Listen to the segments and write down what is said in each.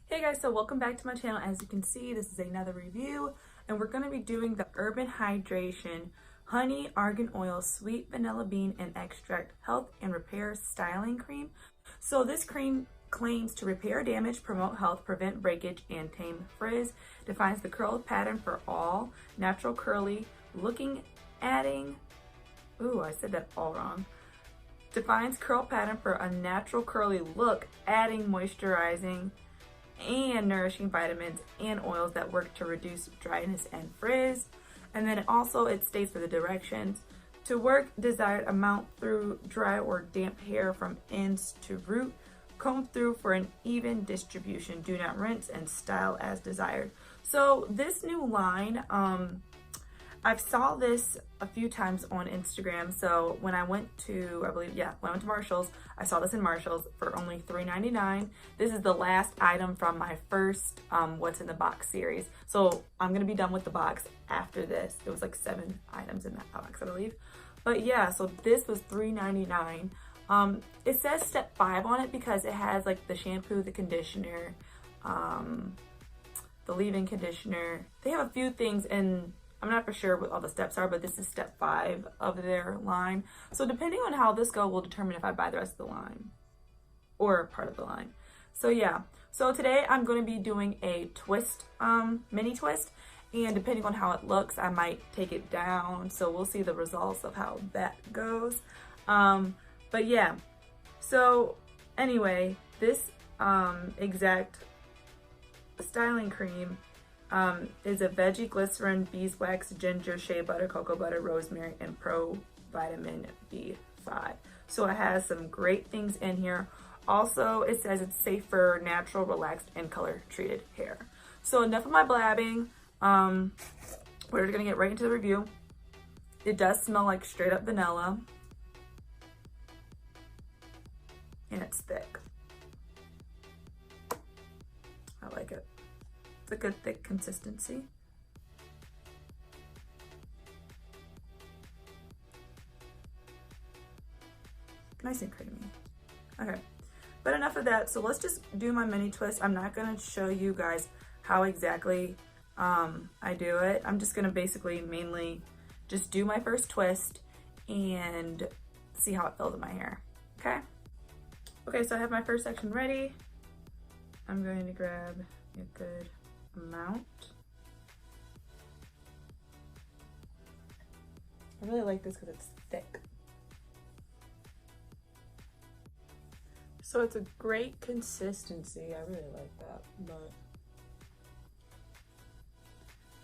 Hey guys, so welcome back to my channel. As you can see, this is another review and we're going to be doing the Urban Hydration Honey Argan Oil Sweet Vanilla Bean and Extract Health and Repair Styling Cream. So this cream claims to repair damage, promote health, prevent breakage, and tame frizz. Defines the curl pattern for all natural curly looking, adding, ooh, I said that all wrong. Defines curl pattern for a natural curly look, adding moisturizing and nourishing vitamins and oils that work to reduce dryness and frizz. And then it states for the directions to work desired amount through dry or damp hair from ends to root. Comb through for an even distribution. Do not rinse and style as desired. So this new line, I've saw this a few times on Instagram. So when I went to, when I went to Marshall's, I saw this in Marshall's for only $3.99. This is the last item from my first What's in the Box series. So I'm gonna be done with the box after this. It was like 7 items in that box, I believe. But yeah, so this was $3.99. It says step 5 on it because it has like the shampoo, the conditioner, the leave-in conditioner. They have a few things, and I'm not for sure what all the steps are, but this is step 5 of their line. So depending on how this goes will determine if I buy the rest of the line or part of the line. So yeah, so today I'm going to be doing a twist, mini twist, and depending on how it looks, I might take it down. So we'll see the results of how that goes. But yeah, so anyway, this exact styling cream is a veggie glycerin, beeswax, ginger, shea butter, cocoa butter, rosemary, and pro vitamin B5. So it has some great things in here. Also, it says it's safe for natural, relaxed, and color treated hair. So enough of my blabbing. We're gonna get right into the review. It does smell like straight up vanilla, and it's thick. I like it. It's a good thick consistency. Nice and creamy. Okay, but enough of that. So let's just do my mini twist. I'm not gonna show you guys how exactly I do it. I'm just gonna basically mainly just do my first twist and see how it feels in my hair, okay? Okay, so I have my first section ready. I'm going to grab a good amount. I really like this because it's thick. So it's a great consistency. I really like that,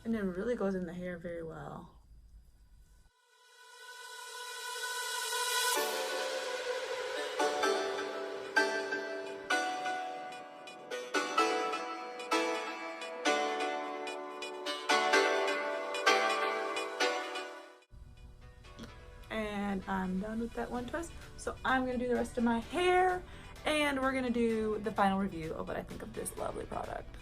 and it really goes in the hair very well. And I'm done with that one twist. So I'm gonna do the rest of my hair and we're gonna do the final review of what I think of this lovely product.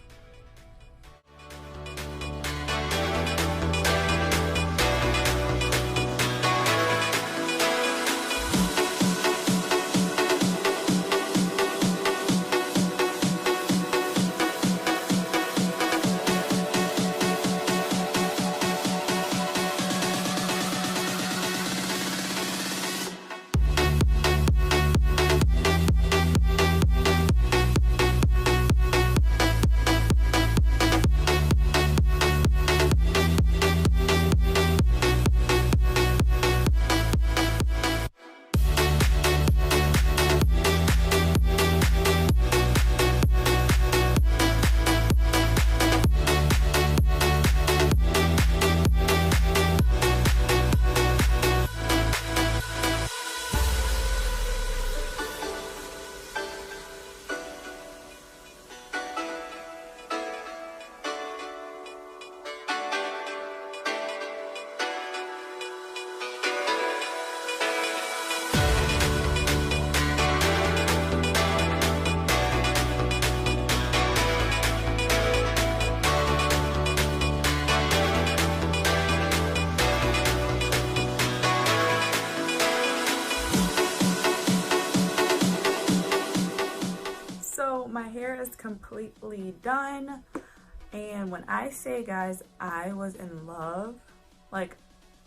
completely done. And when I say, guys, I was in love, like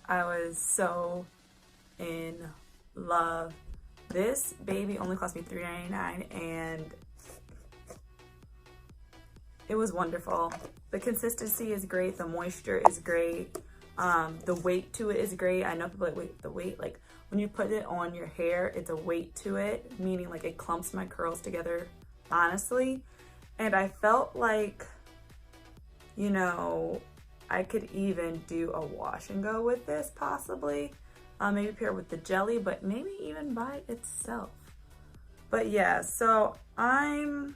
I was so in love. This baby only cost me $3.99 and it was wonderful. The consistency is great. The moisture is great. The weight to it is great. I know people like the weight, like when you put it on your hair, it's a weight to it, meaning like it clumps my curls together, honestly. And I felt like, you know, I could even do a wash and go with this possibly. Maybe pair with the jelly, but maybe even by itself. But yeah, so I'm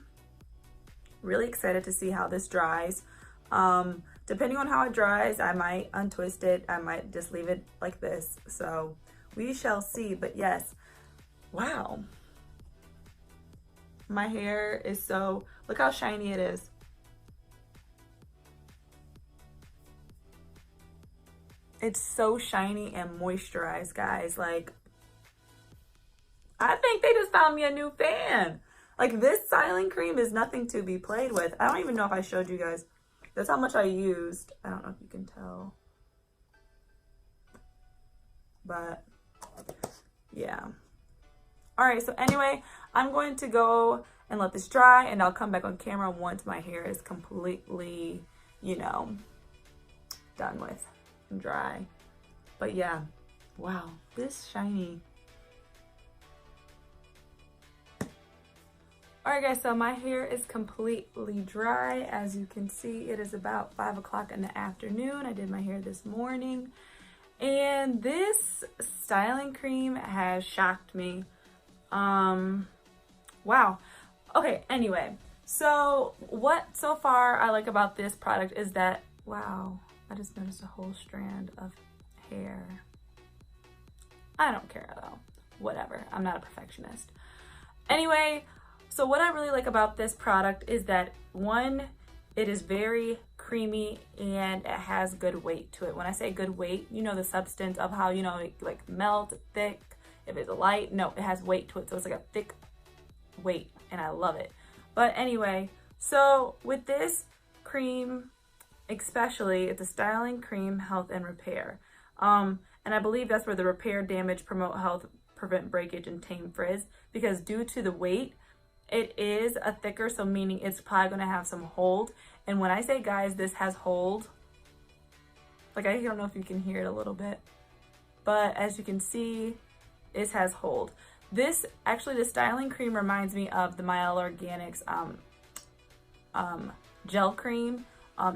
really excited to see how this dries. Depending on how it dries, I might untwist it. I might just leave it like this. So we shall see. But yes, wow. My hair is so, look how shiny it is. It's so shiny and moisturized, guys. Like, I think they just found me a new fan. Like, this styling cream is nothing to be played with. I don't even know if I showed you guys. That's how much I used. I don't know if you can tell. But, yeah. All right, so anyway, I'm going to go and let this dry, and I'll come back on camera once my hair is completely, you know, done with and dry. But yeah, wow, this shiny. All right, guys, so my hair is completely dry. As you can see, it is about 5 o'clock in the afternoon. I did my hair this morning, and this styling cream has shocked me. Wow. Okay, anyway, so what so far I like about this product is that, wow, I just noticed a whole strand of hair. I don't care though, whatever, I'm not a perfectionist. Anyway, so what I really like about this product is that, one, it is very creamy and it has good weight to it. When I say good weight, you know, the substance of how, you know, it like melt thick. If it's light, no, it has weight to it. So it's like a thick weight and I love it. But anyway, so with this cream, especially, it's a styling cream, health and repair. And I believe that's where the repair, damage, promote health, prevent breakage, and tame frizz, because due to the weight, it is a thicker, so meaning it's probably gonna have some hold. And when I say, guys, this has hold, like I don't know if you can hear it a little bit, but as you can see, it has hold. This, actually, the styling cream reminds me of the Mielle Organics gel cream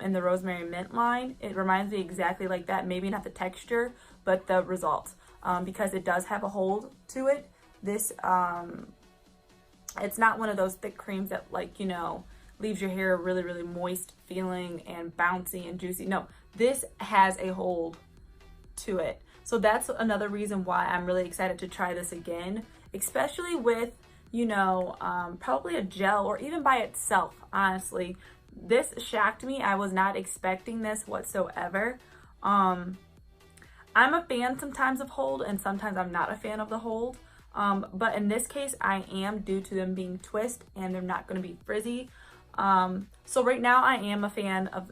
in the Rosemary Mint line. It reminds me exactly like that, maybe not the texture, but the results, because it does have a hold to it. This, it's not one of those thick creams that, like, you know, leaves your hair really, really moist feeling and bouncy and juicy. No, this has a hold to it. So that's another reason why I'm really excited to try this again, especially with, you know, probably a gel or even by itself, honestly. This shocked me. I was not expecting this whatsoever. I'm a fan sometimes of hold and sometimes I'm not a fan of the hold. But in this case, I am, due to them being twist and they're not going to be frizzy. So right now I am a fan of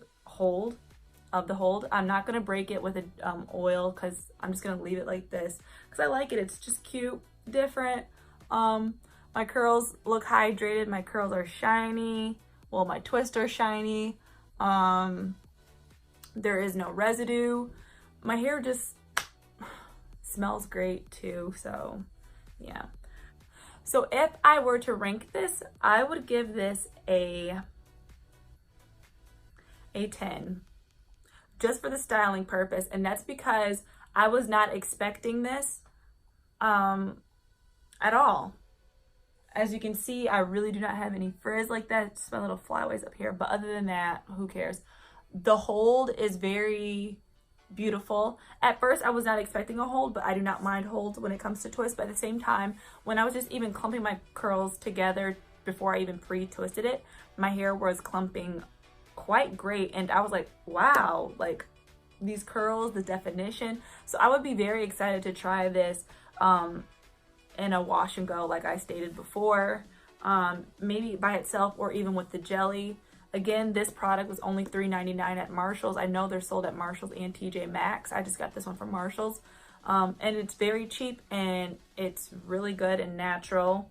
the hold. I'm not going to break it with an oil because I'm just going to leave it like this because I like it. It's just cute, different. My curls look hydrated. My curls are shiny. Well, my twists are shiny. There is no residue. My hair just smells great too, so yeah. So if I were to rank this, I would give this a 10, just for the styling purpose, and that's because I was not expecting this at all. As you can see, I really do not have any frizz like that. Just my little flyaways up here, but other than that, who cares? The hold is very beautiful. At first, I was not expecting a hold, but I do not mind holds when it comes to twists. But at the same time, when I was just even clumping my curls together before I even pre-twisted it, my hair was clumping quite great, and I was like, wow, like these curls, the definition. So I would be very excited to try this in a wash and go, like I stated before. maybe by itself or even with the jelly. Again, this product was only $3.99 at Marshall's. I know they're sold at Marshall's and TJ Maxx. I just got this one from Marshall's. And it's very cheap and it's really good and natural.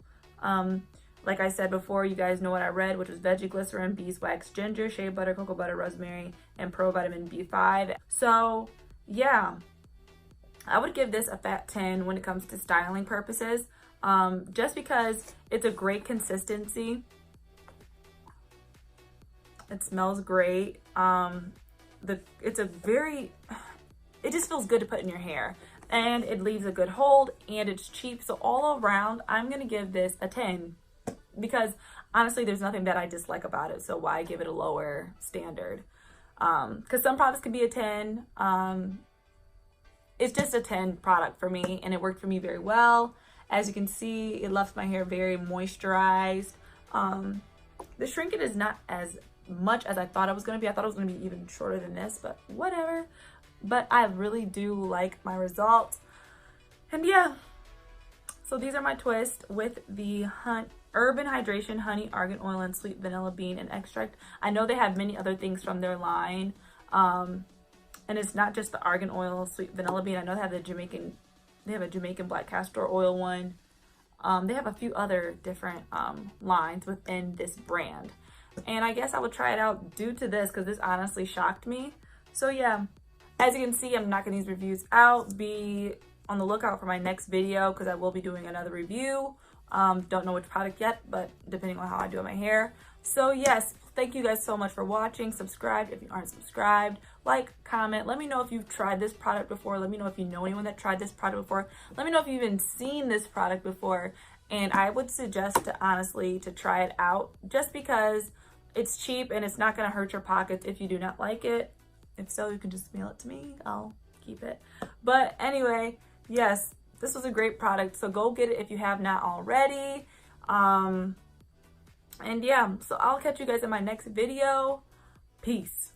Like I said before, you guys know what I read, which was veggie glycerin, beeswax, ginger, shea butter, cocoa butter, rosemary, and provitamin B5. So yeah, I would give this a fat 10 when it comes to styling purposes, just because it's a great consistency. It smells great. It just feels good to put in your hair, and it leaves a good hold, and it's cheap. So all around, I'm gonna give this a 10. Because honestly, there's nothing that I dislike about it, so why give it a lower standard? Because some products can be a 10. It's just a 10 product for me, and it worked for me very well. As you can see, it left my hair very moisturized. The shrinkage is not as much as I thought it was going to be. I thought it was going to be even shorter than this, but whatever. But I really do like my results. And yeah, so these are my twists with the Urban Hydration Honey Argan Oil and Sweet Vanilla Bean and Extract. I know they have many other things from their line, and it's not just the argan oil, sweet vanilla bean. I know they have a Jamaican black castor oil one. They have a few other different lines within this brand, and I guess I would try it out due to this because this honestly shocked me. So yeah, as you can see, I'm knocking these reviews out. Be on the lookout for my next video because I will be doing another review. Don't know which product yet, but depending on how I do my hair. So yes, thank you guys so much for watching. Subscribe if you aren't subscribed. Like, comment. Let me know if you've tried this product before. Let me know if you know anyone that tried this product before. Let me know if you've even seen this product before. And I would suggest to try it out just because it's cheap and it's not going to hurt your pockets if you do not like it. If so, you can just mail it to me. I'll keep it. But anyway, yes, this was a great product, so go get it if you have not already. And yeah, so I'll catch you guys in my next video. Peace.